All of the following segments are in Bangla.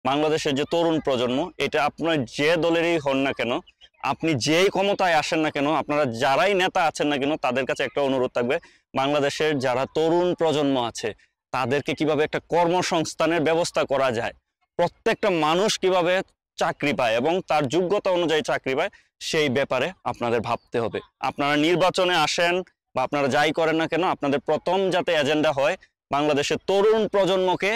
বাংলাদেশের যে তরুণ প্রজন্ম, এটা আপনার যে দলেরই হন না কেন, আপনি যেই ক্ষমতায় আসেন না কেন, আপনারা যারাই নেতা আছেন না কেন, তাদের কাছে একটা অনুরোধ থাকবে, বাংলাদেশের যারা তরুণ প্রজন্ম আছে তাদেরকে কিভাবে একটা কর্মসংস্থানের ব্যবস্থা করা যায়, প্রত্যেকটা মানুষ কিভাবে চাকরি পায় এবং তার যোগ্যতা অনুযায়ী চাকরি পায়, সেই ব্যাপারে আপনাদের ভাবতে হবে। আপনারা নির্বাচনে আসেন বা আপনারা যাই করেন না কেন, আপনাদের প্রথম যাতে এজেন্ডা হয় বাংলাদেশের তরুণ প্রজন্মকে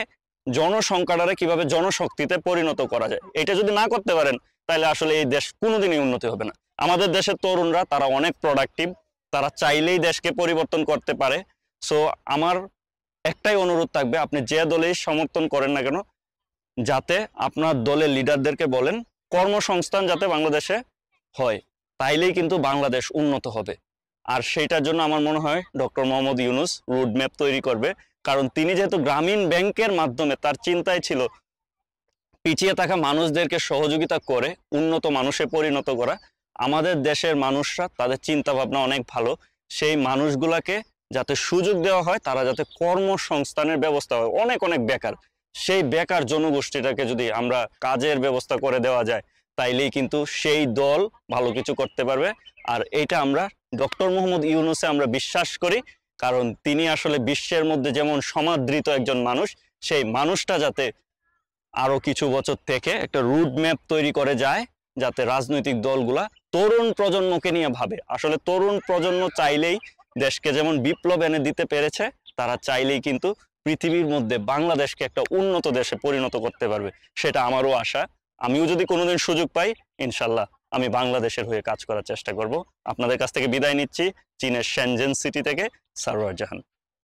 জনসংখ্যাটারে কিভাবে জনশক্তিতে পরিণত করা যায়। এটা যদি না করতে পারেন তাহলে আসলে এই দেশ কোনোদিনই উন্নতি হবে না। আমাদের দেশের তরুণরা তারা অনেক প্রোডাক্টিভ, তারা চাইলেই দেশকে পরিবর্তন করতে পারে। সো আমার একটাই অনুরোধ থাকবে, আপনি যে দলেই সমর্থন করেন না কেন, যাতে আপনার দলের লিডারদেরকে বলেন কর্মসংস্থান যাতে বাংলাদেশে হয়, তাইলেই কিন্তু বাংলাদেশ উন্নত হবে। আর সেইটার জন্য আমার মনে হয় doctor Mohammad Yunus road map তৈরি করবে, কারণ তিনি যেহেতু গ্রামীণ ব্যাংকের মাধ্যমে তার চিন্তায় ছিল পিছিয়ে থাকা মানুষদেরকে সহযোগিতা করে উন্নত মানুষে পরিণত করা। আমাদের দেশের মানুষরা তাদের চিন্তা ভাবনা অনেক ভালো, সেই মানুষগুলাকে যাতে সুযোগ দেওয়া হয়, তারা যাতে কর্মসংস্থানের ব্যবস্থা হয়। অনেক অনেক বেকার, সেই বেকার জনগোষ্ঠীটাকে যদি আমরা কাজের ব্যবস্থা করে দেওয়া যায়, তাইলেই কিন্তু সেই দল ভালো কিছু করতে পারবে। আর এইটা আমরা ডক্টর মোহাম্মদ ইউনূসে আমরা বিশ্বাস করি, কারণ তিনি আসলে বিশ্বের মধ্যে যেমন সমাদৃত একজন মানুষ, সেই মানুষটা যাতে আরো কিছু বছর থেকে একটা রুট ম্যাপ তৈরি করে যায়, যাতে রাজনৈতিক দলগুলা তরুণ প্রজন্মকে নিয়ে ভাবে। আসলে তরুণ প্রজন্ম চাইলেই দেশকে যেমন বিপ্লব এনে দিতে পেরেছে, তারা চাইলেই কিন্তু পৃথিবীর মধ্যে বাংলাদেশকে একটা উন্নত দেশে পরিণত করতে পারবে। সেটা আমারও আশা। আমিও যদি কোনোদিন সুযোগ পাই, ইনশাল্লাহ আমি বাংলাদেশের হয়ে কাজ করার চেষ্টা করব। আপনাদের কাছ থেকে বিদায় নিচ্ছি চীনের শেনজেন সিটি থেকে, সারোয়ার জাহান।